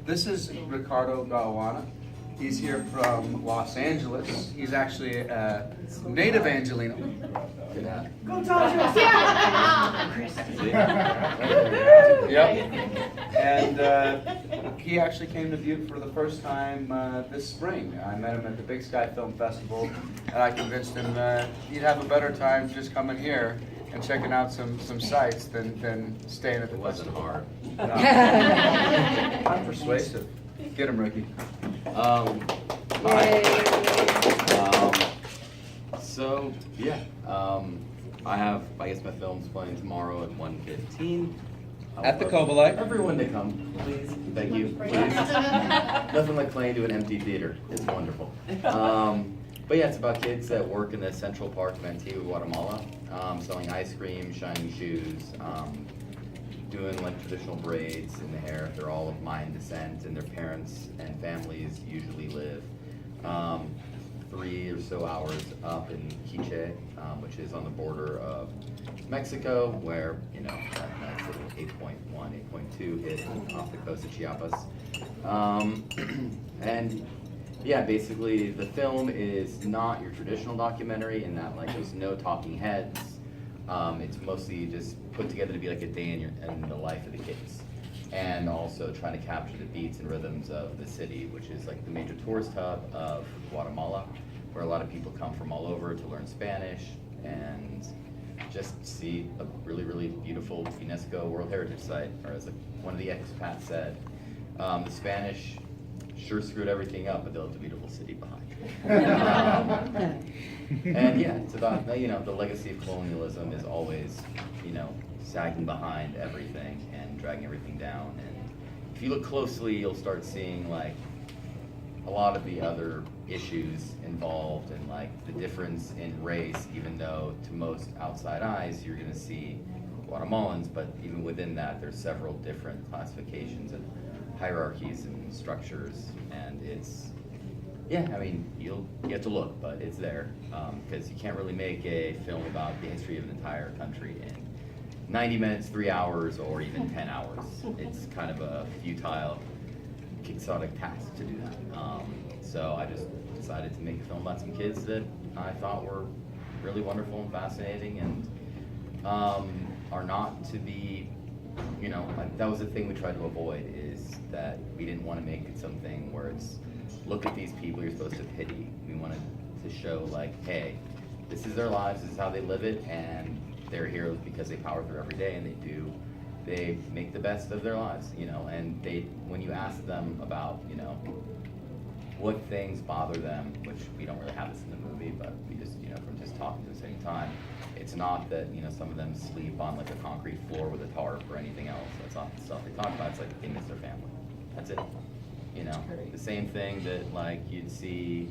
This is Ricardo Gaona. He's here from Los Angeles. He's actually a native Angelino. Yeah. Go talk to us. Yep. And he actually came to Butte for the first time this spring. I met him at the Big Sky Film Festival, and I convinced him he'd have a better time just coming here and checking out some sites than staying at the It wasn't festival. hard. No. I'm persuasive. Get him, Ricky. Hi. So yeah, I guess my film's playing tomorrow at 1:15. At the Cobalite. Everyone to come, please. Thank you. Please. Nothing like playing to an empty theater. It's wonderful. But yeah, it's about kids that work in the Central Park of Antigua, Guatemala, selling ice cream, shiny shoes, doing like traditional braids in the hair. They're all of Mayan descent, and their parents and families usually live 3 or so hours up in Quiche, which is on the border of Mexico, where, you know, that nice little 8.1, 8.2 hit off the coast of Chiapas. And yeah, basically the film is not your traditional documentary in that, like, there's no talking heads. It's mostly just put together to be like a day in the life of the kids, and also trying to capture the beats and rhythms of the city, which is like the major tourist hub of Guatemala, where a lot of people come from all over to learn Spanish and just see a really, really beautiful UNESCO World Heritage Site, or as one of the expats said, the Spanish sure screwed everything up, but they left a beautiful city behind. And yeah, it's about, you know, the legacy of colonialism is always, you know, sagging behind everything and dragging everything down. And if you look closely, you'll start seeing like a lot of the other issues involved, and like the difference in race, even though to most outside eyes you're gonna see Guatemalans, but even within that there's several different classifications and hierarchies and structures, and it's, yeah, I mean, you have to look, but it's there, because you can't really make a film about the history of an entire country in 90 minutes, 3 hours, or even 10 hours. It's kind of a futile, quixotic task to do that. So I just decided to make a film about some kids that I thought were really wonderful and fascinating, and are not to be, you know, that was the thing we tried to avoid, is that we didn't want to make it something where it's, look at these people you're supposed to pity. We wanted to show like, hey, this is their lives, this is how they live it, and they're heroes because they power through every day, and they make the best of their lives, you know. And when you ask them about, you know, what things bother them, which we don't really have this in the movie, but we just, you know, from just talking at the same time, it's not that, you know, some of them sleep on like a concrete floor with a tarp or anything else. That's not the stuff they talk about. It's like they miss their family. That's it. You know, the same thing that like you'd see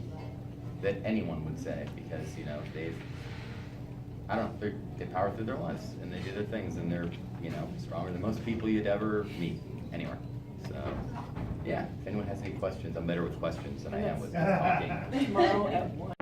that anyone would say, because, you know, I don't know, they power through their lives and they do their things, and they're, you know, stronger than most people you'd ever meet anywhere. So yeah, if anyone has any questions, I'm better with questions than I am with talking. Tomorrow at 1.